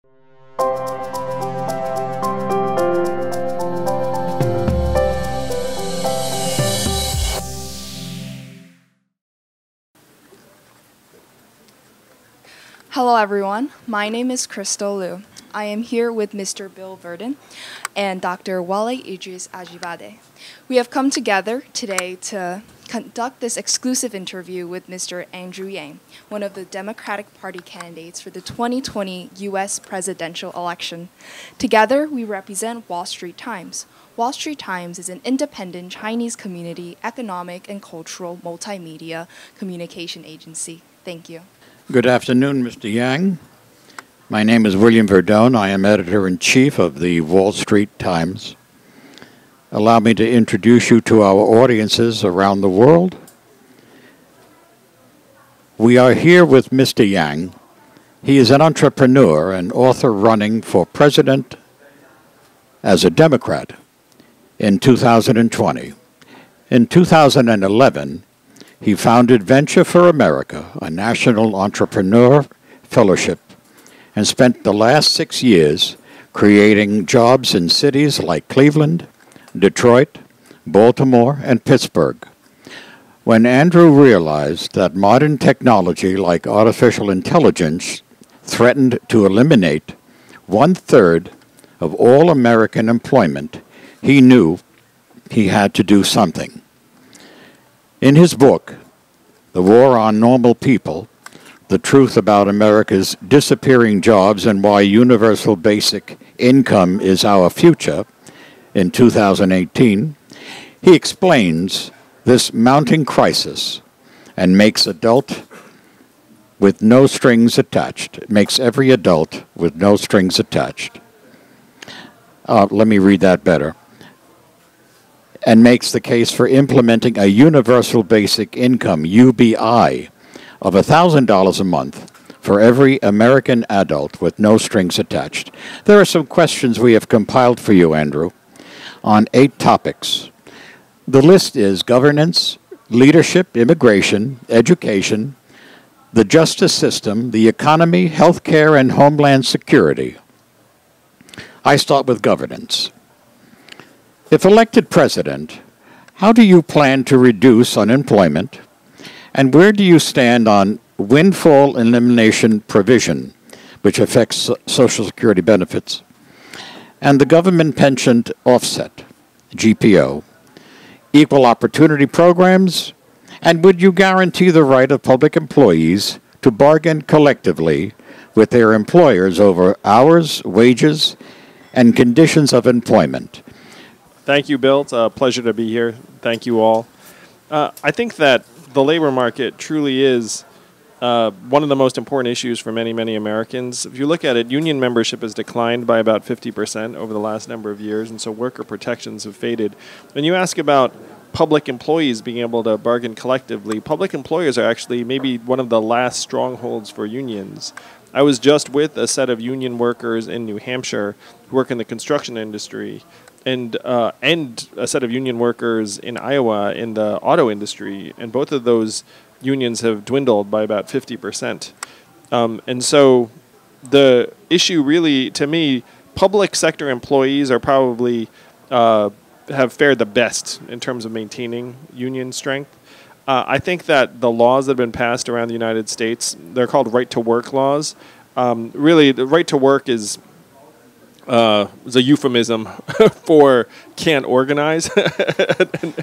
Hello everyone, my name is Crystal Liu. I am here with Mr. Bill Verdon and Dr. Wale Idris Ajibade. We have come together today to conduct this exclusive interview with Mr. Andrew Yang, one of the Democratic Party candidates for the 2020 U.S. presidential election. Together, we represent Wall Street Times. Wall Street Times is an independent Chinese community, economic, and cultural multimedia communication agency. Thank you. Good afternoon, Mr. Yang. My name is William Verdon. I am editor-in-chief of the Wall Street Times. Allow me to introduce you to our audiences around the world. We are here with Mr. Yang. He is an entrepreneur and author running for president as a Democrat in 2020. In 2011, he founded Venture for America, a national entrepreneur fellowship, and spent the last 6 years creating jobs in cities like Cleveland, Detroit, Baltimore, and Pittsburgh. When Andrew realized that modern technology like artificial intelligence threatened to eliminate 1/3 of all American employment, he knew he had to do something. In his book, The War on Normal People, The Truth About America's Disappearing Jobs and Why Universal Basic Income is Our Future, in 2018, he explains this mounting crisis and makes adult with no strings attached. It makes every adult with no strings attached. Let me read that better. And makes the case for implementing a universal basic income, UBI, of $1,000 a month for every American adult with no strings attached. There are some questions we have compiled for you, Andrew, on 8 topics. The list is governance, leadership, immigration, education, the justice system, the economy, healthcare, and homeland security. I start with governance. If elected president, how do you plan to reduce unemployment, and where do you stand on windfall elimination provision, which affects Social Security benefits, and the government pension offset, GPO, equal opportunity programs, and would you guarantee the right of public employees to bargain collectively with their employers over hours, wages, and conditions of employment? Thank you, Bill. It's a pleasure to be here. Thank you all. I think that the labor market truly is one of the most important issues for many, many Americans. If you look at it, union membership has declined by about 50% over the last number of years, and so worker protections have faded. When you ask about public employees being able to bargain collectively, public employers are actually maybe one of the last strongholds for unions. I was just with a set of union workers in New Hampshire who work in the construction industry, and a set of union workers in Iowa in the auto industry, and both of those unions have dwindled by about 50%. And so the issue really, to me, public sector employees are probably have fared the best in terms of maintaining union strength. I think that the laws that have been passed around the United States, they're called right-to-work laws. Really, the right to work is a euphemism for can't organize.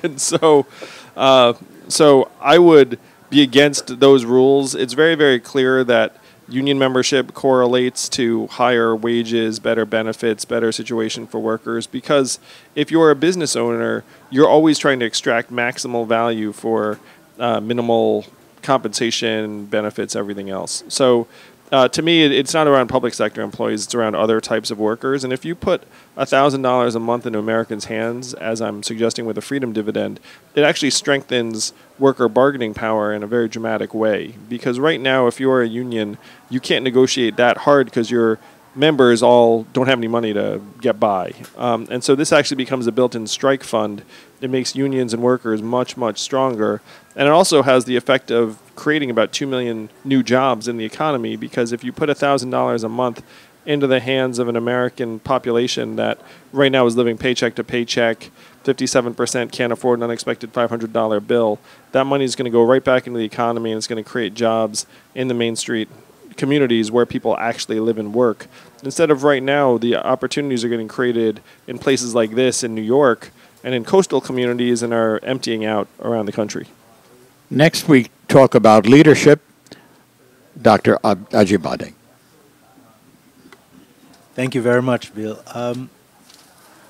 and so I would be against those rules. It's very, very clear that union membership correlates to higher wages, better benefits, better situation for workers, because if you're a business owner, you're always trying to extract maximal value for minimal compensation, benefits, everything else. So to me, it's not around public sector employees, it's around other types of workers. And if you put $1,000 a month into Americans' hands, as I'm suggesting with the freedom dividend, it actually strengthens worker bargaining power in a very dramatic way. Because right now, if you're a union, you can't negotiate that hard because your members all don't have any money to get by. And so this actually becomes a built-in strike fund. It makes unions and workers much, much stronger. And it also has the effect of creating about 2 million new jobs in the economy, because if you put $1,000 a month into the hands of an American population that right now is living paycheck to paycheck. 57% can't afford an unexpected $500 bill. That money is going to go right back into the economy, and it's going to create jobs in the Main Street communities where people actually live and work. Instead of right now, the opportunities are getting created in places like this in New York and in coastal communities and are emptying out around the country. Next, we talk about leadership. Dr. Ajibade. Thank you very much, Bill.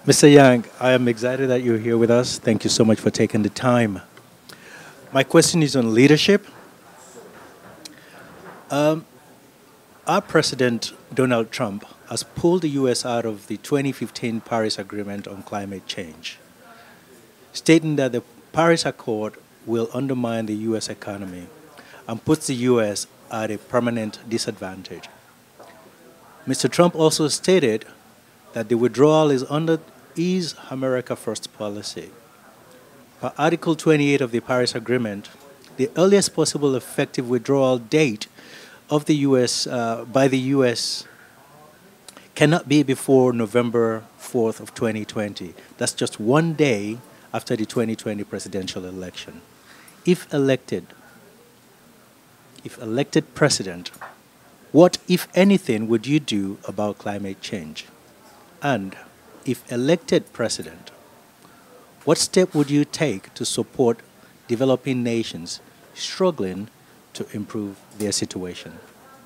Mr. Yang, I am excited that you're here with us. Thank you so much for taking the time. My question is on leadership. Our President, Donald Trump, has pulled the U.S. out of the 2015 Paris Agreement on climate change, stating that the Paris Accord will undermine the U.S. economy and puts the U.S. at a permanent disadvantage. Mr. Trump also stated that the withdrawal is under his America First policy. Per Article 28 of the Paris Agreement, the earliest possible effective withdrawal date of the U.S. By the U.S. cannot be before November 4th of 2020. That's just one day after the 2020 presidential election. If elected president, what, if anything, would you do about climate change? And if elected president, what step would you take to support developing nations struggling to improve their situation?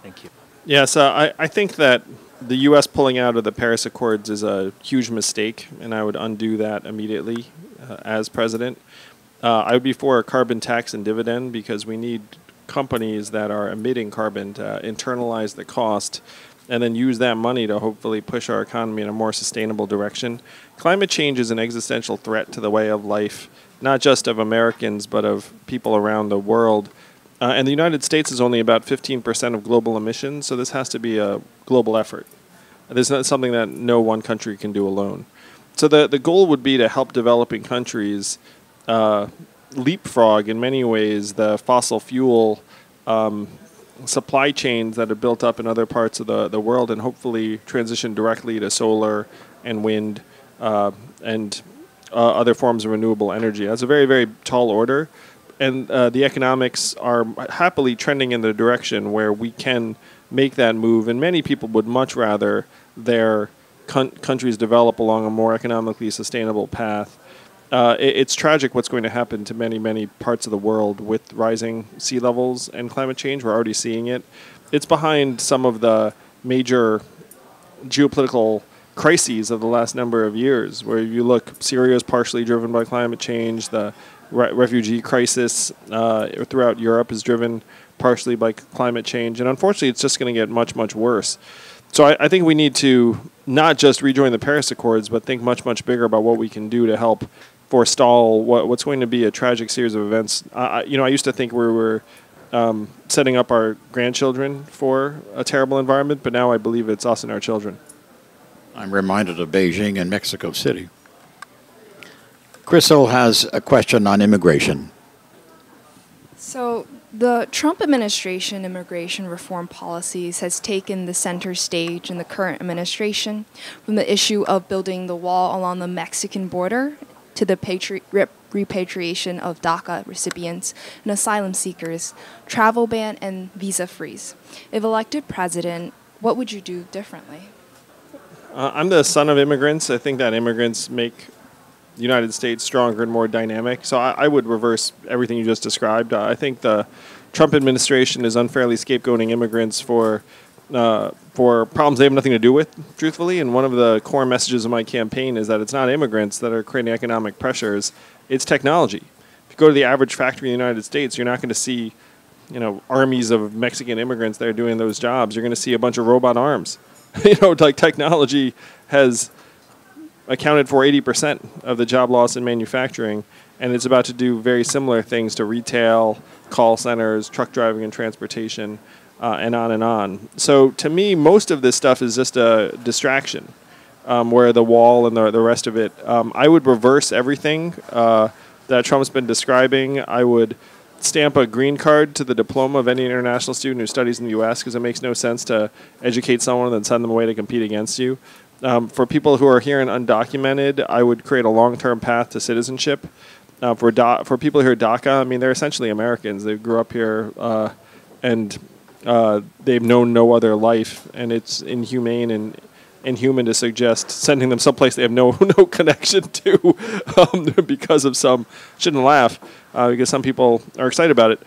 Thank you. Yes, I think that the U.S. pulling out of the Paris Accords is a huge mistake, and I would undo that immediately as president. I would be for a carbon tax and dividend because we need companies that are emitting carbon to internalize the cost and then use that money to hopefully push our economy in a more sustainable direction. Climate change is an existential threat to the way of life, not just of Americans, but of people around the world. And the United States is only about 15% of global emissions, so this has to be a global effort. This is not something that no one country can do alone. So the goal would be to help developing countries leapfrog, in many ways, the fossil fuel supply chains that are built up in other parts of the world and hopefully transition directly to solar and wind and other forms of renewable energy. That's a very, very tall order. And the economics are happily trending in the direction where we can make that move. And many people would much rather their countries develop along a more economically sustainable path. It's tragic what's going to happen to many, many parts of the world with rising sea levels and climate change. We're already seeing it. It's behind some of the major geopolitical crises of the last number of years, where you look, Syria is partially driven by climate change. The refugee crisis throughout Europe is driven partially by climate change. And unfortunately, it's just going to get much, much worse. So I think we need to not just rejoin the Paris Accords, but think much, much bigger about what we can do to help forestall what's going to be a tragic series of events. I used to think we were setting up our grandchildren for a terrible environment, but now I believe it's us and our children. I'm reminded of Beijing and Mexico City. Crystal has a question on immigration. So the Trump administration immigration reform policies has taken the center stage in the current administration, from the issue of building the wall along the Mexican border to the repatriation of DACA recipients and asylum seekers, travel ban, and visa freeze. If elected president, what would you do differently? I'm the son of immigrants. I think that immigrants make the United States stronger and more dynamic. So I would reverse everything you just described. I think the Trump administration is unfairly scapegoating immigrants for problems they have nothing to do with, truthfully. And one of the core messages of my campaign is that it's not immigrants that are creating economic pressures, it's technology. If you go to the average factory in the United States, you're not going to see, armies of Mexican immigrants that are doing those jobs. You're going to see a bunch of robot arms. Like technology has accounted for 80% of the job loss in manufacturing, and it's about to do very similar things to retail, call centers, truck driving and transportation, and on and on. So to me, most of this stuff is just a distraction, where the wall and the rest of it. I would reverse everything that Trump's been describing. I would stamp a green card to the diploma of any international student who studies in the U.S. because it makes no sense to educate someone and then send them away to compete against you. For people who are here and undocumented, I would create a long-term path to citizenship. For people who are DACA, I mean, they're essentially Americans. They grew up here and they've known no other life, and it's inhumane and inhuman to suggest sending them someplace they have no connection to because of some. Shouldn't laugh because some people are excited about it.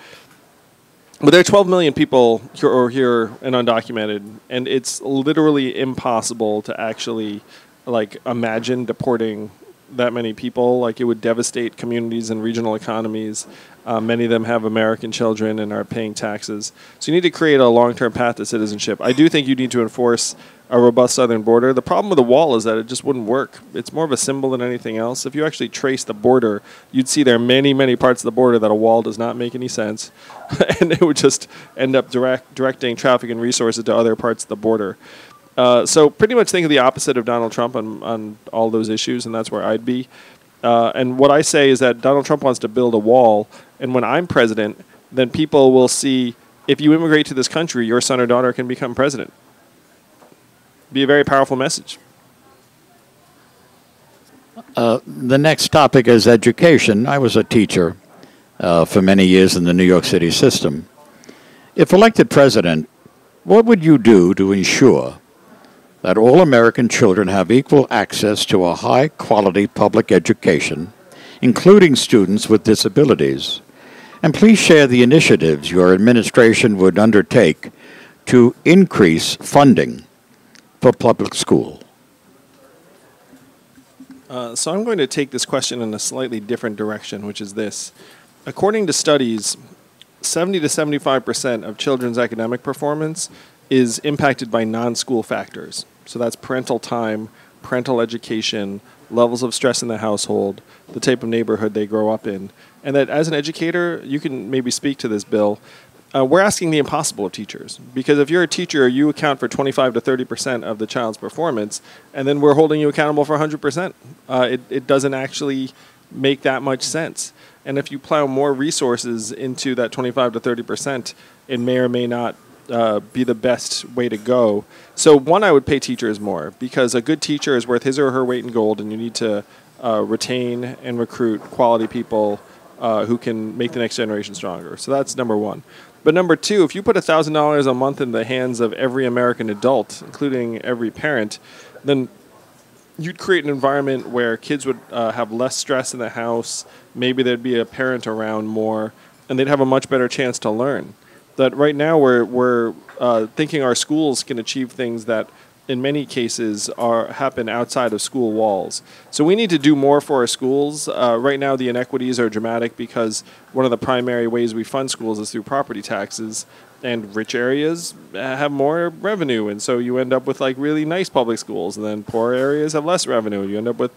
But there are 12 million people here and undocumented, and it's literally impossible to actually imagine deporting that many people. Like, it would devastate communities and regional economies. Many of them have American children and are paying taxes. So you need to create a long-term path to citizenship. I do think you need to enforce a robust southern border. The problem with the wall is that it just wouldn't work. It's more of a symbol than anything else. If you actually trace the border, you'd see there are many, many parts of the border that a wall does not make any sense. And it would just end up directing traffic and resources to other parts of the border. So pretty much think of the opposite of Donald Trump on all those issues, and that's where I'd be. And what I say is that Donald Trump wants to build a wall, and when I'm president, then people will see, if you immigrate to this country, your son or daughter can become president. Be a very powerful message. The next topic is education. I was a teacher for many years in the New York City system. If elected president, what would you do to ensure that all American children have equal access to a high-quality public education, including students with disabilities? And please share the initiatives your administration would undertake to increase funding for public school. So I'm going to take this question in a slightly different direction, which is this. According to studies, 70 to 75% of children's academic performance is impacted by non-school factors. So that's parental time, parental education, levels of stress in the household, the type of neighborhood they grow up in. And that as an educator, you can maybe speak to this, Bill, we're asking the impossible of teachers. Because if you're a teacher, you account for 25 to 30% of the child's performance, and then we're holding you accountable for 100%. It doesn't actually make that much sense. And if you plow more resources into that 25 to 30%, it may or may not be the best way to go. So one, I would pay teachers more, because a good teacher is worth his or her weight in gold, and you need to retain and recruit quality people who can make the next generation stronger. So that's number one. But number two, if you put $1,000 a month in the hands of every American adult, including every parent, then you'd create an environment where kids would have less stress in the house. Maybe there'd be a parent around more, and they'd have a much better chance to learn. That right now we're thinking our schools can achieve things that in many cases happen outside of school walls. So we need to do more for our schools. Right now the inequities are dramatic because one of the primary ways we fund schools is through property taxes, and rich areas have more revenue, and so you end up with like really nice public schools, and then poor areas have less revenue. You end up with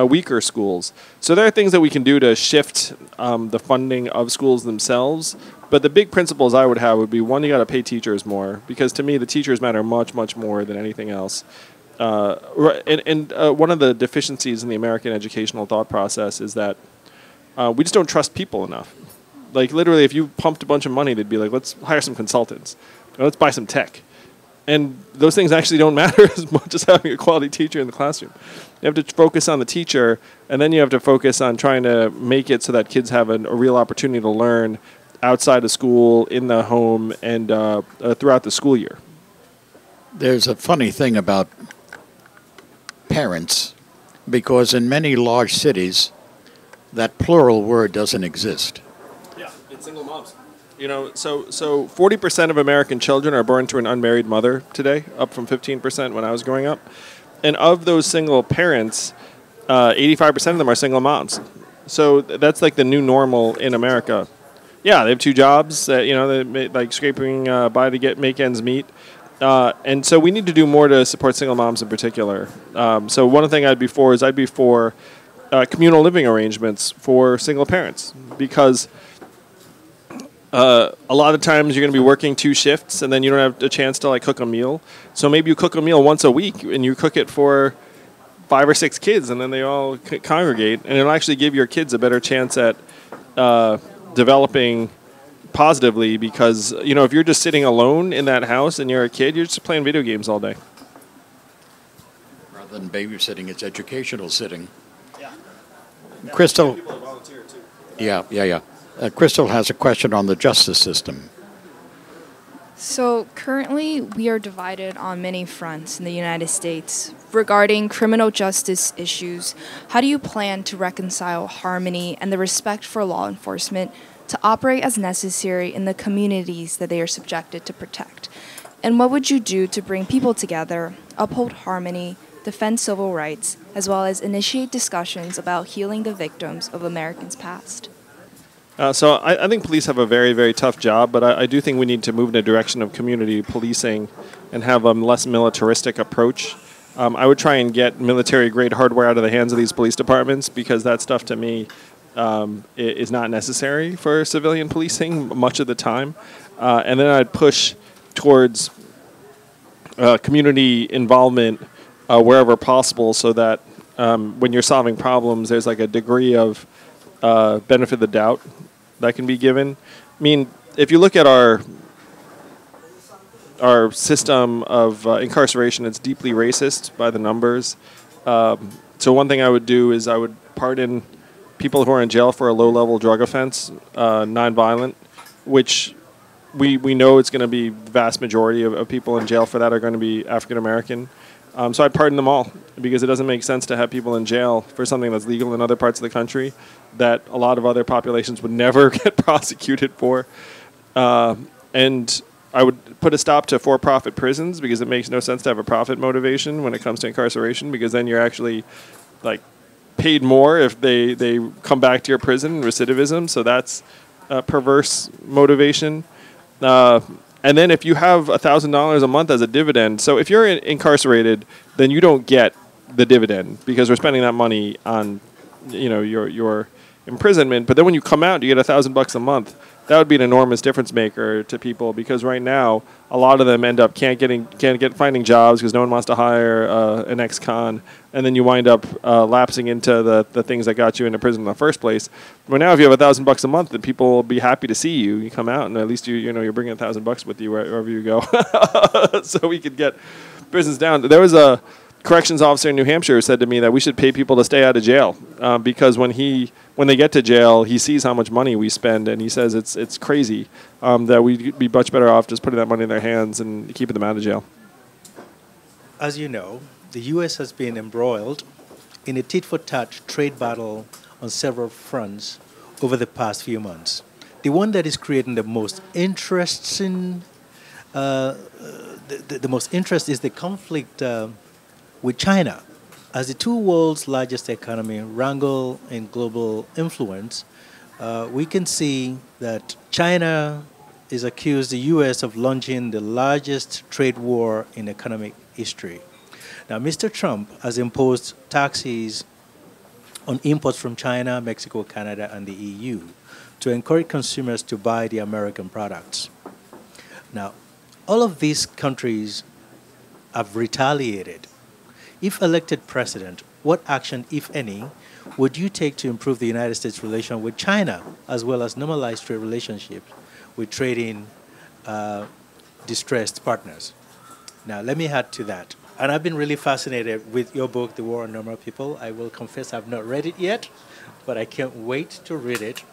weaker schools. So there are things that we can do to shift the funding of schools themselves. But the big principles I would have would be, one, you got to pay teachers more, because to me the teachers matter much, much more than anything else. And one of the deficiencies in the American educational thought process is that we just don't trust people enough. Like literally, if you pumped a bunch of money, they'd be like, let's hire some consultants, or let's buy some tech. And those things actually don't matter as much as having a quality teacher in the classroom. You have to focus on the teacher, and then you have to focus on trying to make it so that kids have a real opportunity to learn outside of school, in the home, and throughout the school year. There's a funny thing about parents, because in many large cities, that plural word doesn't exist. Yeah, it's single moms. You know, so 40% of American children are born to an unmarried mother today, up from 15% when I was growing up. And of those single parents, 85% of them are single moms. So that's like the new normal in America. Yeah, they have two jobs, they like scraping by to make ends meet. And so we need to do more to support single moms in particular. So one thing I'd be for is communal living arrangements for single parents, because a lot of times you're going to be working 2 shifts and then you don't have a chance to like cook a meal. So maybe you cook a meal once a week and you cook it for 5 or 6 kids, and then they all congregate, and it'll actually give your kids a better chance at developing positively because, if you're just sitting alone in that house and you're a kid, you're just playing video games all day. Rather than babysitting, it's educational sitting. Yeah. Crystal. Yeah. Crystal has a question on the justice system. So currently, we are divided on many fronts in the United States regarding criminal justice issues. How do you plan to reconcile harmony and the respect for law enforcement to operate as necessary in the communities that they are subjected to protect? And what would you do to bring people together, uphold harmony, defend civil rights, as well as initiate discussions about healing the victims of Americans' past? So I think police have a very, very tough job, but I do think we need to move in a direction of community policing and have a less militaristic approach. I would try and get military-grade hardware out of the hands of these police departments because that stuff, to me, is not necessary for civilian policing much of the time. And then I'd push towards community involvement wherever possible so that when you're solving problems, there's like a degree of benefit of the doubt that can be given. I mean, if you look at our system of incarceration, it's deeply racist by the numbers. So one thing I would do is I would pardon people who are in jail for a low-level drug offense, nonviolent, which we know it's going to be the vast majority of people in jail for that are going to be African American. So I'd pardon them all because it doesn't make sense to have people in jail for something that's legal in other parts of the country that a lot of other populations would never get prosecuted for. And I would put a stop to for-profit prisons because it makes no sense to have a profit motivation when it comes to incarceration because then you're actually like paid more if they come back to your prison, recidivism. So that's a perverse motivation. And then if you have $1,000 a month as a dividend, so if you're incarcerated, then you don't get the dividend because we're spending that money on, your imprisonment. But then when you come out, you get $1,000 a month. That would be an enormous difference maker to people because right now a lot of them end up can't get finding jobs because no one wants to hire an ex-con, and then you wind up lapsing into the things that got you into prison in the first place. But now if you have $1,000 a month, then people will be happy to see you. You come out and at least you're bringing $1,000 with you wherever you go, so we could get prisons down. There was a corrections officer in New Hampshire who said to me that we should pay people to stay out of jail because when they get to jail, he sees how much money we spend, and he says it's crazy that we'd be much better off just putting that money in their hands and keeping them out of jail. As you know, the U.S. has been embroiled in a tit-for-tat trade battle on several fronts over the past few months. The one that is creating the most interesting, the most interest is the conflict with China. As the two world's largest economy wrangle in global influence, we can see that China is accused the U.S. of launching the largest trade war in economic history. Now, Mr. Trump has imposed taxes on imports from China, Mexico, Canada, and the EU to encourage consumers to buy the American products. Now, all of these countries have retaliated. If elected president, what action, if any, would you take to improve the United States' relation with China, as well as normalize trade relationships with trading distressed partners? Now, let me add to that. And I've been really fascinated with your book, The War on Normal People. I will confess I've not read it yet, but I can't wait to read it.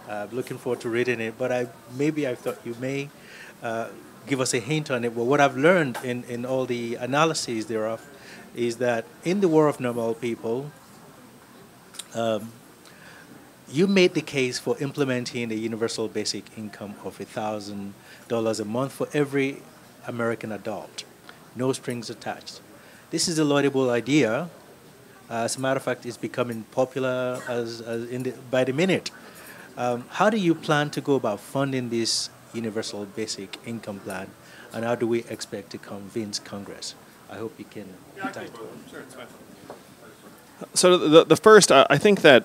I'm looking forward to reading it. But I thought you may give us a hint on it. Well, what I've learned in all the analyses thereof is that in The War of Normal People, you made the case for implementing a universal basic income of $1,000 a month for every American adult. No strings attached. This is a laudable idea. As a matter of fact, it's becoming popular by the minute. How do you plan to go about funding this universal basic income plan, and how do we expect to convince Congress? I hope you can. Sure, it's fine. So the first, I think that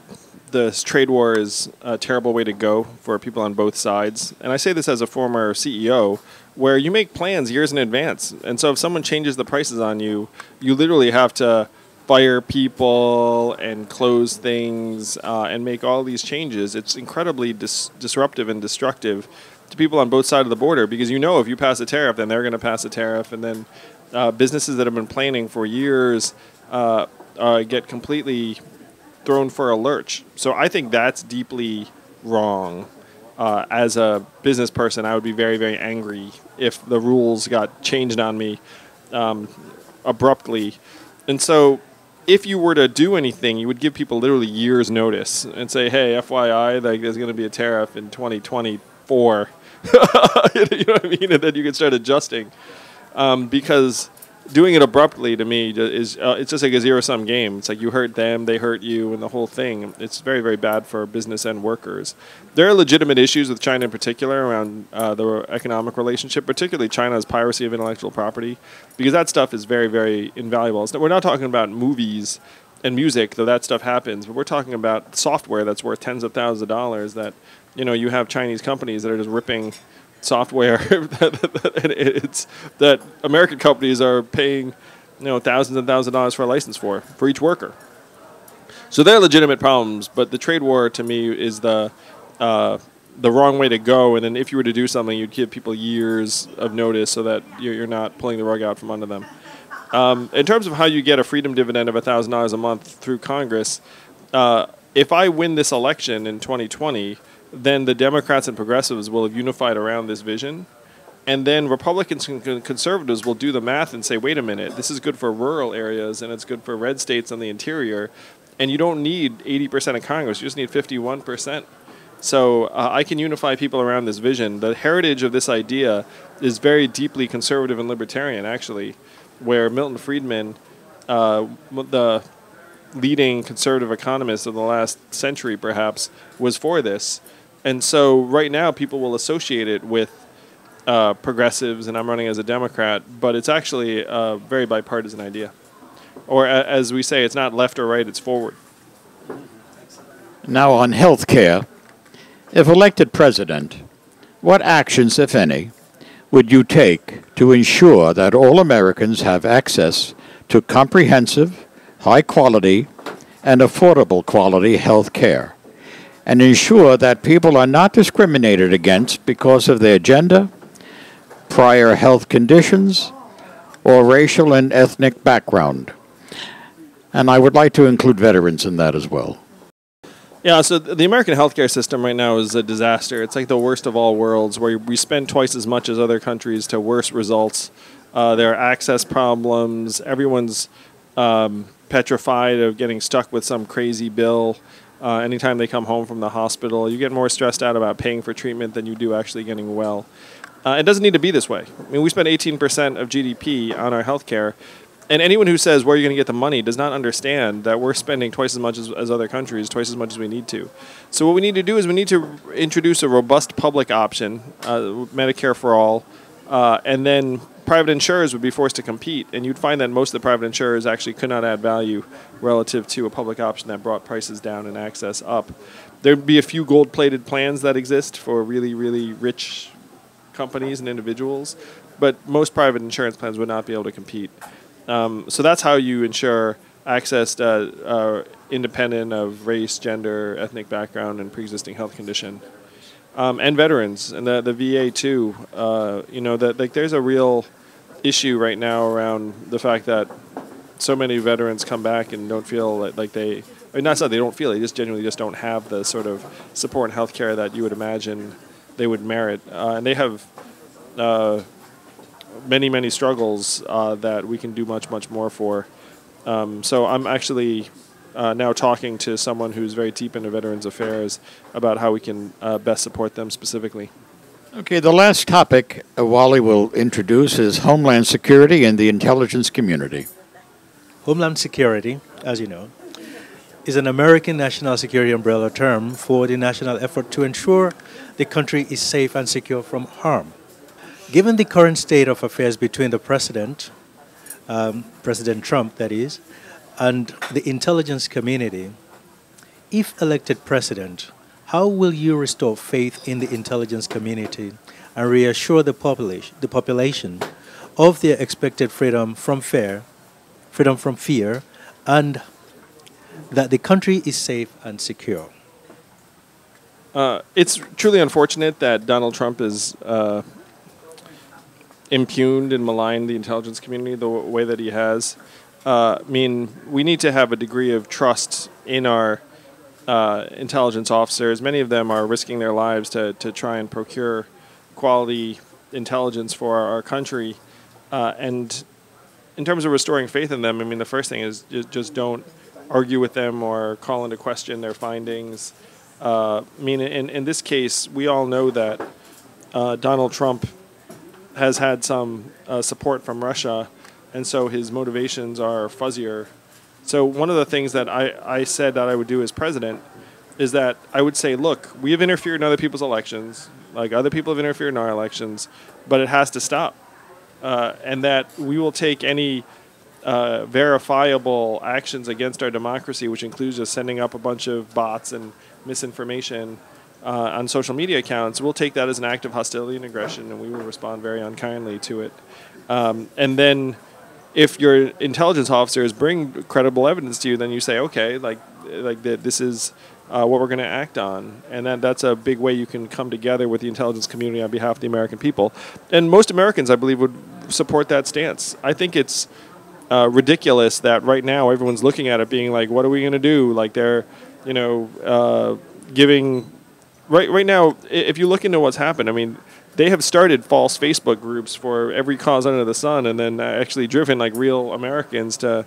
this trade war is a terrible way to go for people on both sides. And I say this as a former CEO, where you make plans years in advance. And so if someone changes the prices on you, you literally have to fire people and close things and make all these changes, it's incredibly disruptive and destructive to people on both sides of the border, because if you pass a tariff, then they're going to pass a tariff, and then businesses that have been planning for years get completely thrown for a lurch. So I think that's deeply wrong. As a business person, I would be very, very angry if the rules got changed on me abruptly. And so if you were to do anything, you would give people literally years' notice and say, hey, FYI, like, there's going to be a tariff in 2024. You know what I mean? And then you can start adjusting. Because doing it abruptly, to me, is it's just like a zero-sum game. It's like you hurt them, they hurt you, and the whole thing. It's very, very bad for business and workers. There are legitimate issues with China in particular around the economic relationship, particularly China's piracy of intellectual property, because that stuff is very, very invaluable. We're not talking about movies and music, though that stuff happens, but we're talking about software that's worth tens of thousands of dollars that, you have Chinese companies that are just ripping software that American companies are paying, thousands and thousands of dollars for a license for each worker. So they're legitimate problems, but the trade war to me is the wrong way to go. And then if you were to do something, you'd give people years of notice so that you're not pulling the rug out from under them. In terms of how you get a freedom dividend of $1,000 a month through Congress, if I win this election in 2020, then the Democrats and progressives will have unified around this vision. And then Republicans and conservatives will do the math and say, wait a minute, this is good for rural areas and it's good for red states on the interior. And you don't need 80% of Congress, you just need 51%. So I can unify people around this vision. The heritage of this idea is very deeply conservative and libertarian, actually, where Milton Friedman, the leading conservative economist of the last century, perhaps, was for this. And so right now people will associate it with progressives, and I'm running as a Democrat, but it's actually a very bipartisan idea. Or as we say, it's not left or right, it's forward. Now on health care, if elected president, what actions, if any, would you take to ensure that all Americans have access to comprehensive, high-quality, and affordable quality health care, and ensure that people are not discriminated against because of their gender, prior health conditions, or racial and ethnic background? And I would like to include veterans in that as well. Yeah, so the American healthcare system right now is a disaster. It's like the worst of all worlds, where we spend twice as much as other countries to worse results. There are access problems. Everyone's petrified of getting stuck with some crazy bill. Anytime they come home from the hospital, you get more stressed out about paying for treatment than you do actually getting well. It doesn't need to be this way. I mean, we spend 18% of GDP on our healthcare, and anyone who says where you're going to get the money does not understand that we're spending twice as much as other countries, twice as much as we need to. So what we need to do is we need to introduce a robust public option, Medicare for all, and then private insurers would be forced to compete, and you'd find that most of the private insurers actually could not add value relative to a public option that brought prices down and access up. There'd be a few gold-plated plans that exist for really, really rich companies and individuals, but most private insurance plans would not be able to compete. So that's how you ensure access independent of race, gender, ethnic background, and pre-existing health condition. And veterans, and the VA too. There's a real issue right now around the fact that so many veterans come back and don't feel like they, I mean, not that they don't feel, they just genuinely just don't have the sort of support and health care that you would imagine they would merit. And they have many, many struggles that we can do much, much more for. So I'm actually now talking to someone who's very deep into Veterans Affairs about how we can best support them specifically. Okay, the last topic Wally will introduce is Homeland Security and the intelligence community. Homeland Security, as you know, is an American national security umbrella term for the national effort to ensure the country is safe and secure from harm. Given the current state of affairs between the President Trump, that is, and the intelligence community, if elected president, how will you restore faith in the intelligence community and reassure the population of their expected freedom from fear, and that the country is safe and secure? It's truly unfortunate that Donald Trump is impugned and maligned the intelligence community the way that he has. I mean, we need to have a degree of trust in our intelligence officers. Many of them are risking their lives to try and procure quality intelligence for our country. And in terms of restoring faith in them, I mean, the first thing is just don't argue with them or call into question their findings. I mean, in this case, we all know that Donald Trump has had some support from Russia, and so his motivations are fuzzier. So one of the things that I said that I would do as president is that I would say, look, we have interfered in other people's elections, like other people have interfered in our elections, but it has to stop. And that we will take any verifiable actions against our democracy, which includes just sending up a bunch of bots and misinformation on social media accounts. We'll take that as an act of hostility and aggression, and we will respond very unkindly to it. And then if your intelligence officers bring credible evidence to you, then you say, okay, this is what we're going to act on. And that's a big way you can come together with the intelligence community on behalf of the American people. And most Americans, I believe, would support that stance. I think it's ridiculous that right now everyone's looking at it being like, what are we going to do? Like they're, giving... Right now, if you look into what's happened, I mean, they have started false Facebook groups for every cause under the sun and then actually driven like real Americans to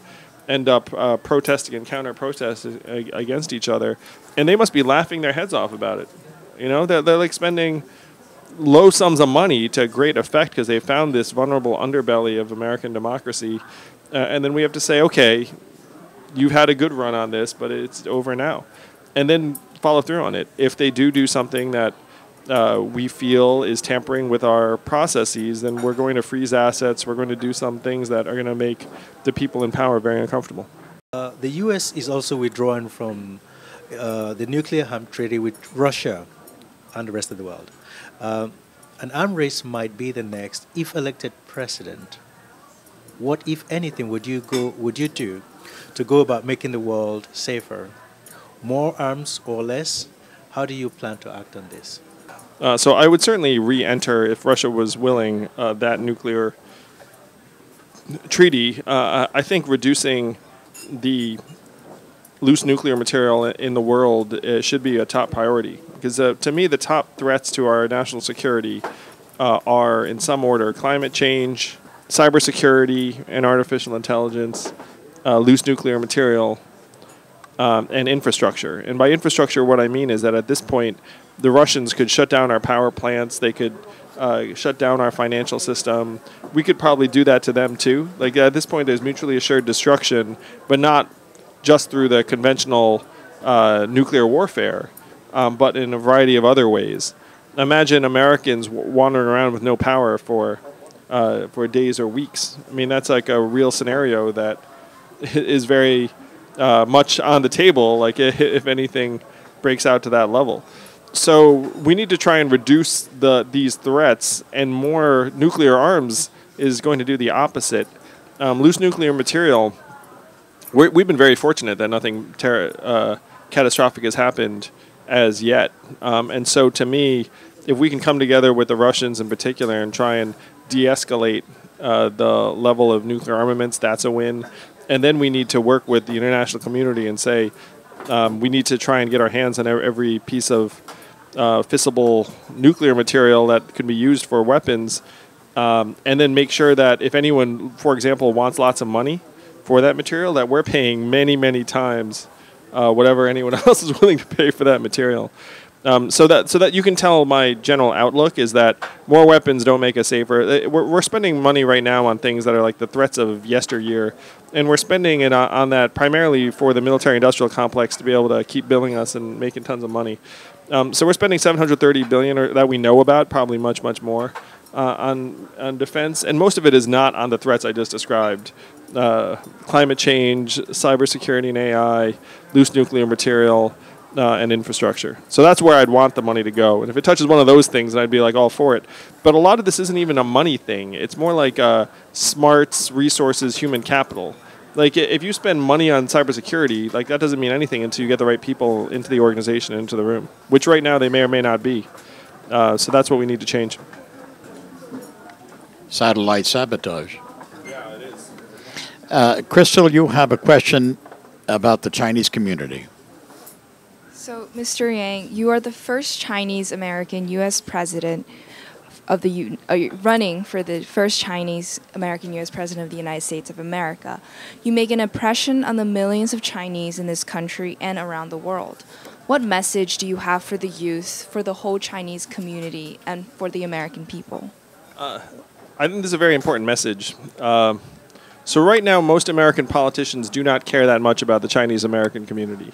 end up protesting and counter-protesting against each other. And they must be laughing their heads off about it. You know, they're like spending low sums of money to great effect because they found this vulnerable underbelly of American democracy. And then we have to say, okay, you've had a good run on this, but it's over now. And then follow through on it. If they do something that we feel is tampering with our processes, then we're going to freeze assets. We're going to do some things that are going to make the people in power very uncomfortable. The U.S. is also withdrawn from the nuclear arms treaty with Russia and the rest of the world. An arms race might be the next if elected president. What, if anything, would you do to go about making the world safer? More arms or less? How do you plan to act on this? So I would certainly re-enter, if Russia was willing, that nuclear treaty. I think reducing the loose nuclear material in the world should be a top priority. Because to me, the top threats to our national security are, in some order, climate change, cybersecurity and artificial intelligence, loose nuclear material, and infrastructure. And by infrastructure, what I mean is that at this point, the Russians could shut down our power plants. They could shut down our financial system. We could probably do that to them too. Like at this point, there's mutually assured destruction, but not just through the conventional nuclear warfare, but in a variety of other ways. Imagine Americans wandering around with no power for days or weeks. I mean, that's like a real scenario that is very much on the table, like if anything breaks out to that level. So we need to try and reduce these threats, and more nuclear arms is going to do the opposite. Loose nuclear material, we've been very fortunate that nothing catastrophic has happened as yet. And so to me, if we can come together with the Russians in particular and try and de-escalate the level of nuclear armaments, that's a win. And then we need to work with the international community and say we need to try and get our hands on every piece of fissile nuclear material that can be used for weapons, and then make sure that if anyone, for example, wants lots of money for that material, that we're paying many, many times whatever anyone else is willing to pay for that material. So that you can tell my general outlook is that more weapons don't make us safer. We're spending money right now on things that are like the threats of yesteryear, and we're spending it on that primarily for the military-industrial complex to be able to keep billing us and making tons of money. So we're spending $730 billion that we know about, probably much, much more, on defense, and most of it is not on the threats I just described. Climate change, cybersecurity and AI, loose nuclear material, and infrastructure. So that's where I'd want the money to go. And if it touches one of those things, then I'd be like all for it. But a lot of this isn't even a money thing. It's more like smarts, resources, human capital. Like, if you spend money on cybersecurity, like, that doesn't mean anything until you get the right people into the organization, into the room, which right now they may or may not be. So that's what we need to change. Satellite sabotage. Yeah, it is. Crystal, you have a question about the Chinese community. So, Mr. Yang, you are the first Chinese American U.S. president of the running for the first Chinese American U.S. president of the United States of America. You make an impression on the millions of Chinese in this country and around the world. What message do you have for the youth, for the whole Chinese community, and for the American people? I think this is a very important message. So right now, most American politicians do not care that much about the Chinese American community.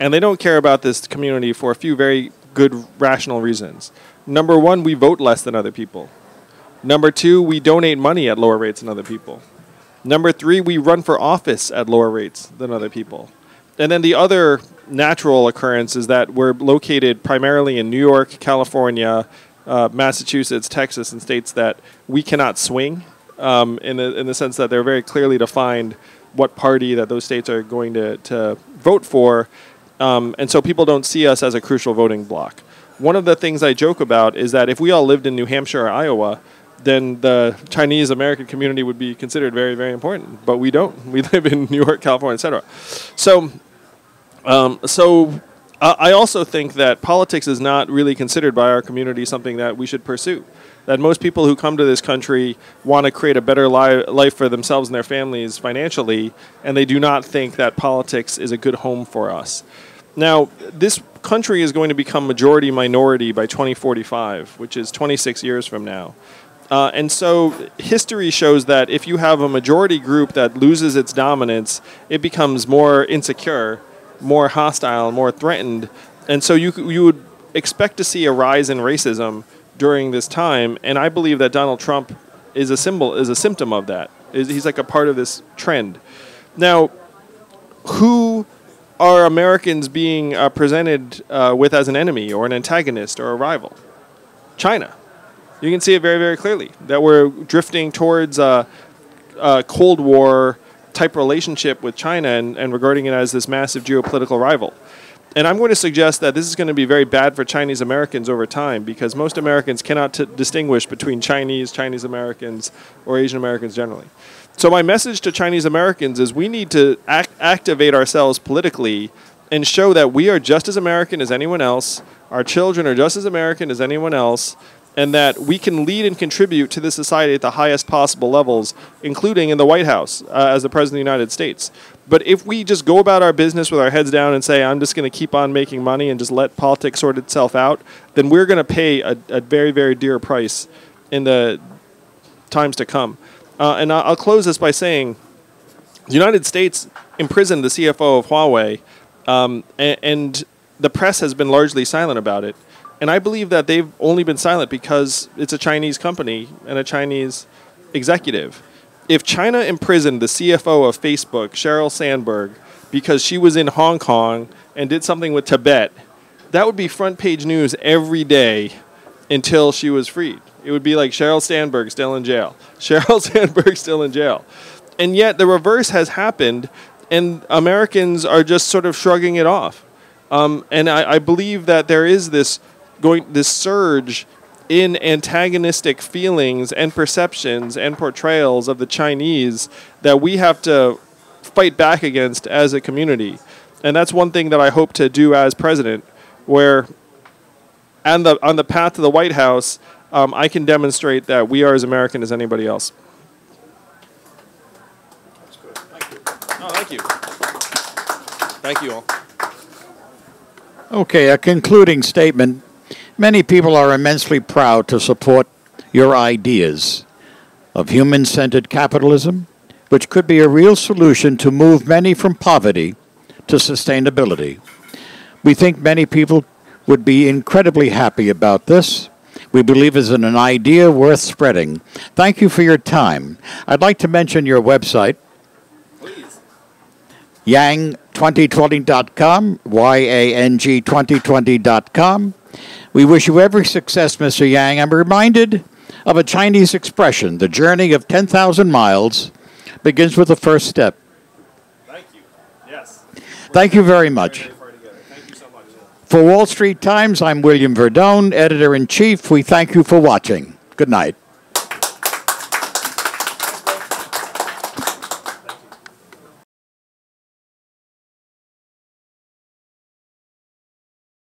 And they don't care about this community for a few very good, rational reasons. Number one, we vote less than other people. Number two, we donate money at lower rates than other people. Number three, we run for office at lower rates than other people. And then the other natural occurrence is that we're located primarily in New York, California, Massachusetts, Texas, and states that we cannot swing in the sense that they're very clearly defined what party that those states are going to vote for. And so people don't see us as a crucial voting bloc. One of the things I joke about is that if we all lived in New Hampshire or Iowa, then the Chinese American community would be considered very, very important. But we don't. We live in New York, California, etc. So I also think that politics is not really considered by our community something that we should pursue. That most people who come to this country want to create a better life for themselves and their families financially, and they do not think that politics is a good home for us. Now, this country is going to become majority-minority by 2045, which is 26 years from now. And so history shows that if you have a majority group that loses its dominance, it becomes more insecure, more hostile, more threatened. And so you would expect to see a rise in racism during this time. And I believe that Donald Trump is a symptom of that. He's like a part of this trend. Now, who are Americans being presented with as an enemy or an antagonist or a rival? China. You can see it very, very clearly that we're drifting towards a Cold War type relationship with China and regarding it as this massive geopolitical rival. And I'm going to suggest that this is going to be very bad for Chinese Americans over time because most Americans cannot distinguish between Chinese Americans, or Asian Americans generally. So my message to Chinese Americans is we need to activate ourselves politically and show that we are just as American as anyone else, our children are just as American as anyone else, and that we can lead and contribute to this society at the highest possible levels, including in the White House as the President of the United States. But if we just go about our business with our heads down and say, I'm just going to keep on making money and just let politics sort itself out, then we're going to pay a very, very dear price in the times to come. And I'll close this by saying the United States imprisoned the CFO of Huawei, and the press has been largely silent about it. And I believe that they've only been silent because it's a Chinese company and a Chinese executive. If China imprisoned the CFO of Facebook, Sheryl Sandberg, because she was in Hong Kong and did something with Tibet, that would be front page news every day until she was freed. It would be like Sheryl Sandberg still in jail. Sheryl Sandberg still in jail. And yet the reverse has happened, and Americans are just sort of shrugging it off. And I believe that there is this surge in antagonistic feelings and perceptions and portrayals of the Chinese that we have to fight back against as a community. And that's one thing that I hope to do as president, where on the path to the White House, I can demonstrate that we are as American as anybody else. That's good. Thank you. Oh, thank you. Thank you all. Okay, a concluding statement. Many people are immensely proud to support your ideas of human-centered capitalism, which could be a real solution to move many from poverty to sustainability. We think many people would be incredibly happy about this. We believe it's an idea worth spreading. Thank you for your time. I'd like to mention your website, Please. yang2020.com, yang2020.com. We wish you every success, Mr. Yang. I'm reminded of a Chinese expression, the journey of 10,000 miles begins with the first step. Yes. Thank you very much. Thank you so much. For Wall Street Times, I'm William Verdone, Editor-in-Chief. We thank you for watching. Good night.